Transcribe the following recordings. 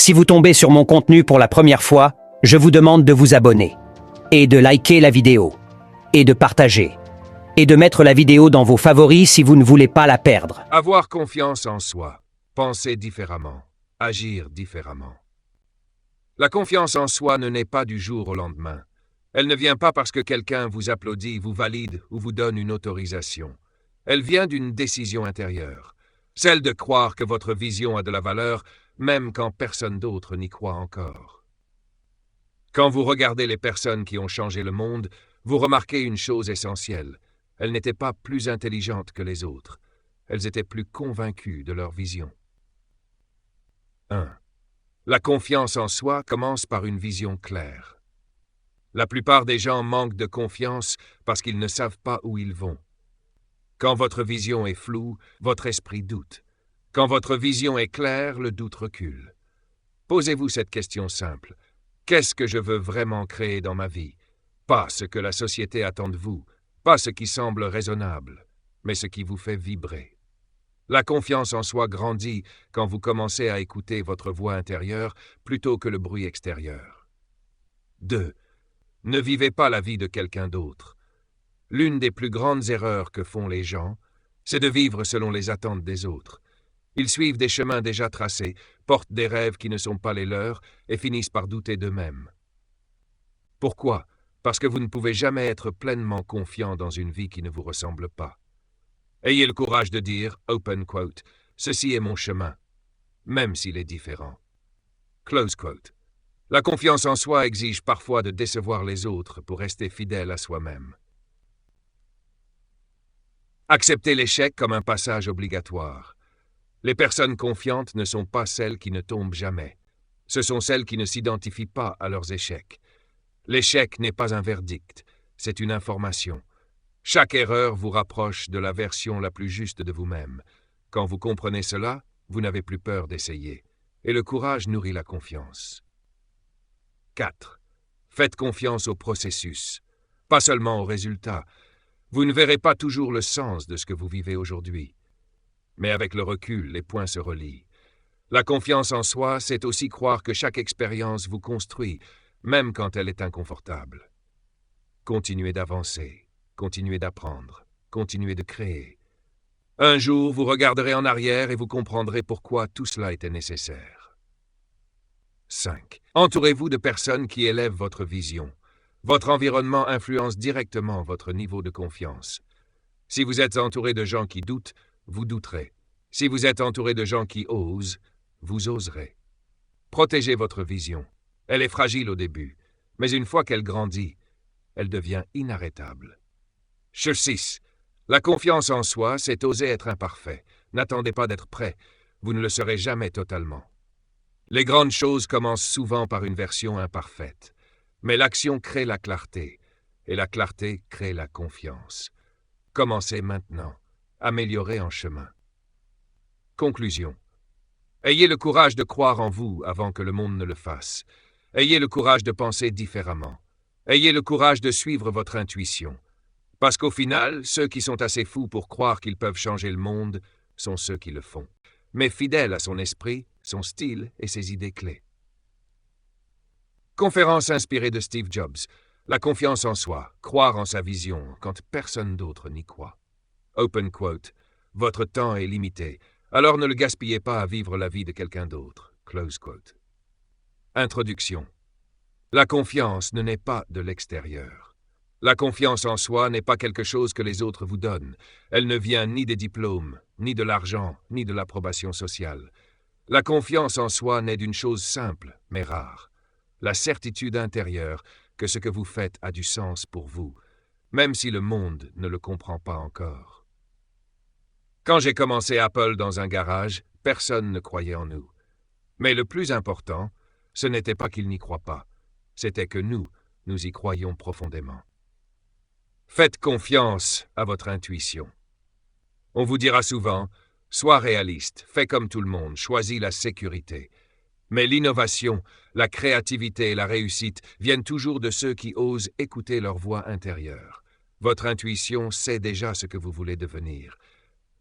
Si vous tombez sur mon contenu pour la première fois, je vous demande de vous abonner, et de liker la vidéo, et de partager, et de mettre la vidéo dans vos favoris si vous ne voulez pas la perdre. Avoir confiance en soi, penser différemment, agir différemment. La confiance en soi ne naît pas du jour au lendemain. Elle ne vient pas parce que quelqu'un vous applaudit, vous valide ou vous donne une autorisation. Elle vient d'une décision intérieure, celle de croire que votre vision a de la valeur, même quand personne d'autre n'y croit encore. Quand vous regardez les personnes qui ont changé le monde, vous remarquez une chose essentielle. Elles n'étaient pas plus intelligentes que les autres. Elles étaient plus convaincues de leur vision. 1. La confiance en soi commence par une vision claire. La plupart des gens manquent de confiance parce qu'ils ne savent pas où ils vont. Quand votre vision est floue, votre esprit doute. Quand votre vision est claire, le doute recule. Posez-vous cette question simple. Qu'est-ce que je veux vraiment créer dans ma vie? Pas ce que la société attend de vous, pas ce qui semble raisonnable, mais ce qui vous fait vibrer. La confiance en soi grandit quand vous commencez à écouter votre voix intérieure plutôt que le bruit extérieur. 2. Ne vivez pas la vie de quelqu'un d'autre. L'une des plus grandes erreurs que font les gens, c'est de vivre selon les attentes des autres. Ils suivent des chemins déjà tracés, portent des rêves qui ne sont pas les leurs et finissent par douter d'eux-mêmes. Pourquoi? Parce que vous ne pouvez jamais être pleinement confiant dans une vie qui ne vous ressemble pas. Ayez le courage de dire, open quote, « Ceci est mon chemin, même s'il est différent. » Close quote. La confiance en soi exige parfois de décevoir les autres pour rester fidèle à soi-même. Acceptez l'échec comme un passage obligatoire. Les personnes confiantes ne sont pas celles qui ne tombent jamais. Ce sont celles qui ne s'identifient pas à leurs échecs. L'échec n'est pas un verdict, c'est une information. Chaque erreur vous rapproche de la version la plus juste de vous-même. Quand vous comprenez cela, vous n'avez plus peur d'essayer. Et le courage nourrit la confiance. 4. Faites confiance au processus, pas seulement au résultat. Vous ne verrez pas toujours le sens de ce que vous vivez aujourd'hui. Mais avec le recul, les points se relient. La confiance en soi, c'est aussi croire que chaque expérience vous construit, même quand elle est inconfortable. Continuez d'avancer, continuez d'apprendre, continuez de créer. Un jour, vous regarderez en arrière et vous comprendrez pourquoi tout cela était nécessaire. 5. Entourez-vous de personnes qui élèvent votre vision. Votre environnement influence directement votre niveau de confiance. Si vous êtes entouré de gens qui doutent, vous douterez. Si vous êtes entouré de gens qui osent, vous oserez. Protégez votre vision. Elle est fragile au début, mais une fois qu'elle grandit, elle devient inarrêtable. 6. La confiance en soi, c'est oser être imparfait. N'attendez pas d'être prêt, vous ne le serez jamais totalement. Les grandes choses commencent souvent par une version imparfaite, mais l'action crée la clarté, et la clarté crée la confiance. Commencez maintenant, améliorez en chemin. Conclusion. Ayez le courage de croire en vous avant que le monde ne le fasse. Ayez le courage de penser différemment. Ayez le courage de suivre votre intuition. Parce qu'au final, ceux qui sont assez fous pour croire qu'ils peuvent changer le monde sont ceux qui le font. Mais fidèles à son esprit, son style et ses idées clés. Conférence inspirée de Steve Jobs. La confiance en soi, croire en sa vision quand personne d'autre n'y croit. Open quote. Votre temps est limité, alors ne le gaspillez pas à vivre la vie de quelqu'un d'autre. Close quote. Introduction. La confiance ne naît pas de l'extérieur. La confiance en soi n'est pas quelque chose que les autres vous donnent. Elle ne vient ni des diplômes, ni de l'argent, ni de l'approbation sociale. La confiance en soi naît d'une chose simple, mais rare. La certitude intérieure que ce que vous faites a du sens pour vous, même si le monde ne le comprend pas encore. Quand j'ai commencé Apple dans un garage, personne ne croyait en nous. Mais le plus important, ce n'était pas qu'ils n'y croient pas, c'était que nous y croyions profondément. Faites confiance à votre intuition. On vous dira souvent, sois réaliste, fais comme tout le monde, choisis la sécurité. Mais l'innovation, la créativité et la réussite viennent toujours de ceux qui osent écouter leur voix intérieure. Votre intuition sait déjà ce que vous voulez devenir.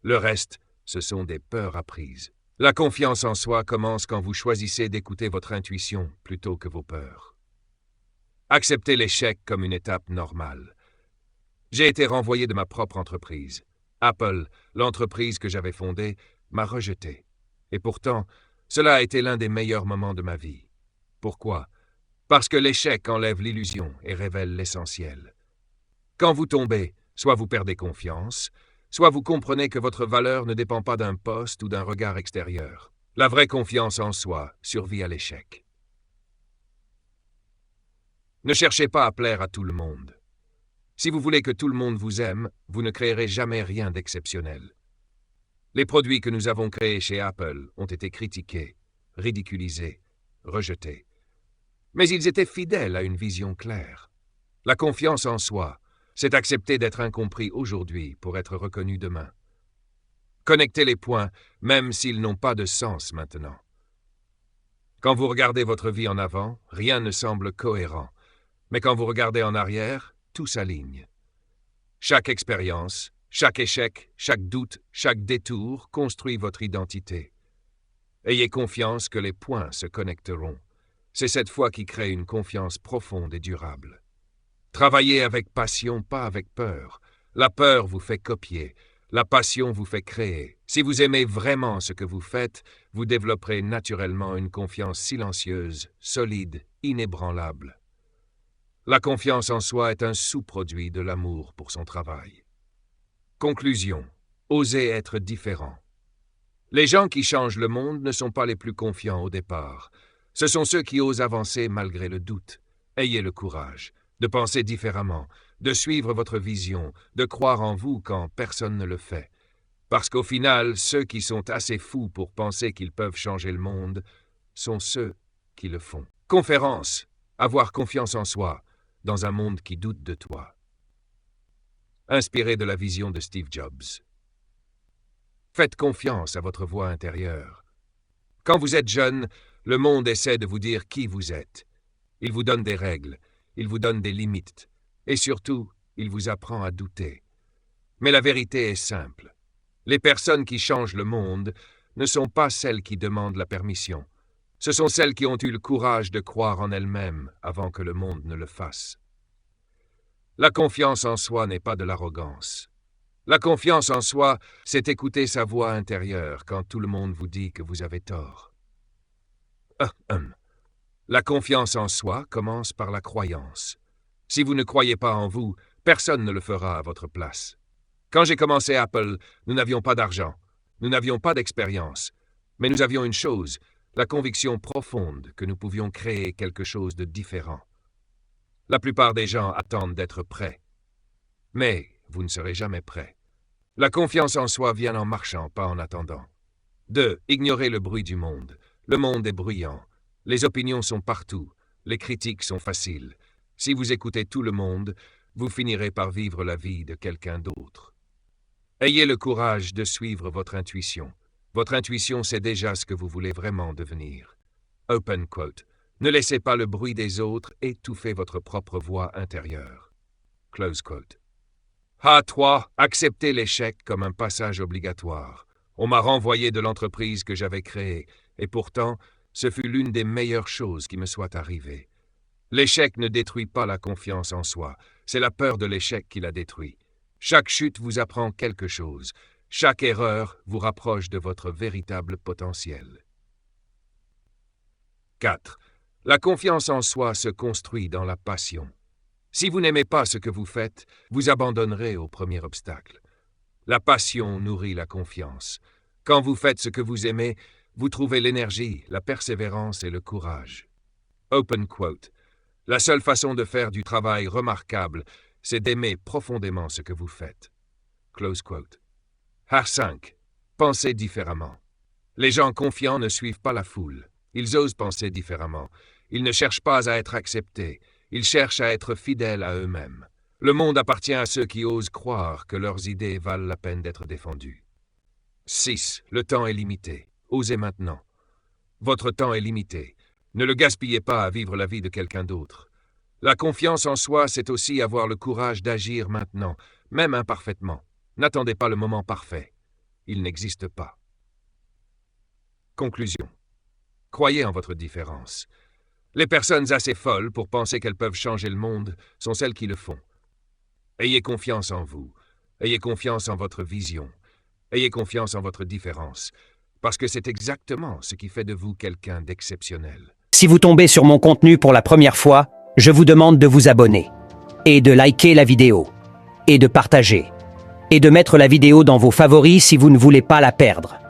Le reste, ce sont des peurs apprises. La confiance en soi commence quand vous choisissez d'écouter votre intuition plutôt que vos peurs. Acceptez l'échec comme une étape normale. J'ai été renvoyé de ma propre entreprise. Apple, l'entreprise que j'avais fondée, m'a rejeté. Et pourtant, cela a été l'un des meilleurs moments de ma vie. Pourquoi? Parce que l'échec enlève l'illusion et révèle l'essentiel. Quand vous tombez, soit vous perdez confiance, soit vous comprenez que votre valeur ne dépend pas d'un poste ou d'un regard extérieur. La vraie confiance en soi survit à l'échec. Ne cherchez pas à plaire à tout le monde. Si vous voulez que tout le monde vous aime, vous ne créerez jamais rien d'exceptionnel. Les produits que nous avons créés chez Apple ont été critiqués, ridiculisés, rejetés. Mais ils étaient fidèles à une vision claire. La confiance en soi, c'est accepter d'être incompris aujourd'hui pour être reconnu demain. Connectez les points, même s'ils n'ont pas de sens maintenant. Quand vous regardez votre vie en avant, rien ne semble cohérent. Mais quand vous regardez en arrière, tout s'aligne. Chaque expérience, chaque échec, chaque doute, chaque détour construit votre identité. Ayez confiance que les points se connecteront. C'est cette foi qui crée une confiance profonde et durable. Travaillez avec passion, pas avec peur. La peur vous fait copier. La passion vous fait créer. Si vous aimez vraiment ce que vous faites, vous développerez naturellement une confiance silencieuse, solide, inébranlable. La confiance en soi est un sous-produit de l'amour pour son travail. Conclusion. Osez être différent. Les gens qui changent le monde ne sont pas les plus confiants au départ. Ce sont ceux qui osent avancer malgré le doute. Ayez le courage de penser différemment, de suivre votre vision, de croire en vous quand personne ne le fait. Parce qu'au final, ceux qui sont assez fous pour penser qu'ils peuvent changer le monde sont ceux qui le font. Conférence. Avoir confiance en soi dans un monde qui doute de toi. Inspiré de la vision de Steve Jobs. Faites confiance à votre voix intérieure. Quand vous êtes jeune, le monde essaie de vous dire qui vous êtes. Il vous donne des règles, il vous donne des limites, et surtout, il vous apprend à douter. Mais la vérité est simple. Les personnes qui changent le monde ne sont pas celles qui demandent la permission. Ce sont celles qui ont eu le courage de croire en elles-mêmes avant que le monde ne le fasse. La confiance en soi n'est pas de l'arrogance. La confiance en soi, c'est écouter sa voix intérieure quand tout le monde vous dit que vous avez tort. La confiance en soi commence par la croyance. Si vous ne croyez pas en vous, personne ne le fera à votre place. Quand j'ai commencé Apple, nous n'avions pas d'argent, nous n'avions pas d'expérience, mais nous avions une chose, la conviction profonde que nous pouvions créer quelque chose de différent. La plupart des gens attendent d'être prêts. Mais vous ne serez jamais prêts. La confiance en soi vient en marchant, pas en attendant. 2. Ignorez le bruit du monde. Le monde est bruyant. Les opinions sont partout. Les critiques sont faciles. Si vous écoutez tout le monde, vous finirez par vivre la vie de quelqu'un d'autre. Ayez le courage de suivre votre intuition. Votre intuition sait déjà ce que vous voulez vraiment devenir. Open quote. Ne laissez pas le bruit des autres étouffer votre propre voix intérieure. Close quote. A3. Acceptez l'échec comme un passage obligatoire. On m'a renvoyé de l'entreprise que j'avais créée, et pourtant, ce fut l'une des meilleures choses qui me soit arrivée. L'échec ne détruit pas la confiance en soi, c'est la peur de l'échec qui la détruit. Chaque chute vous apprend quelque chose. Chaque erreur vous rapproche de votre véritable potentiel. 4. La confiance en soi se construit dans la passion. Si vous n'aimez pas ce que vous faites, vous abandonnerez au premier obstacle. La passion nourrit la confiance. Quand vous faites ce que vous aimez, vous trouvez l'énergie, la persévérance et le courage. Open quote. La seule façon de faire du travail remarquable, c'est d'aimer profondément ce que vous faites. Close quote. R5. Pensez différemment. Les gens confiants ne suivent pas la foule. Ils osent penser différemment. Ils ne cherchent pas à être acceptés. Ils cherchent à être fidèles à eux-mêmes. Le monde appartient à ceux qui osent croire que leurs idées valent la peine d'être défendues. 6. Le temps est limité. Osez maintenant. Votre temps est limité. Ne le gaspillez pas à vivre la vie de quelqu'un d'autre. La confiance en soi, c'est aussi avoir le courage d'agir maintenant, même imparfaitement. N'attendez pas le moment parfait. Il n'existe pas. Conclusion. Croyez en votre différence. Les personnes assez folles pour penser qu'elles peuvent changer le monde sont celles qui le font. Ayez confiance en vous. Ayez confiance en votre vision. Ayez confiance en votre différence. Parce que c'est exactement ce qui fait de vous quelqu'un d'exceptionnel. Si vous tombez sur mon contenu pour la première fois, je vous demande de vous abonner, et de liker la vidéo, et de partager, et de mettre la vidéo dans vos favoris si vous ne voulez pas la perdre.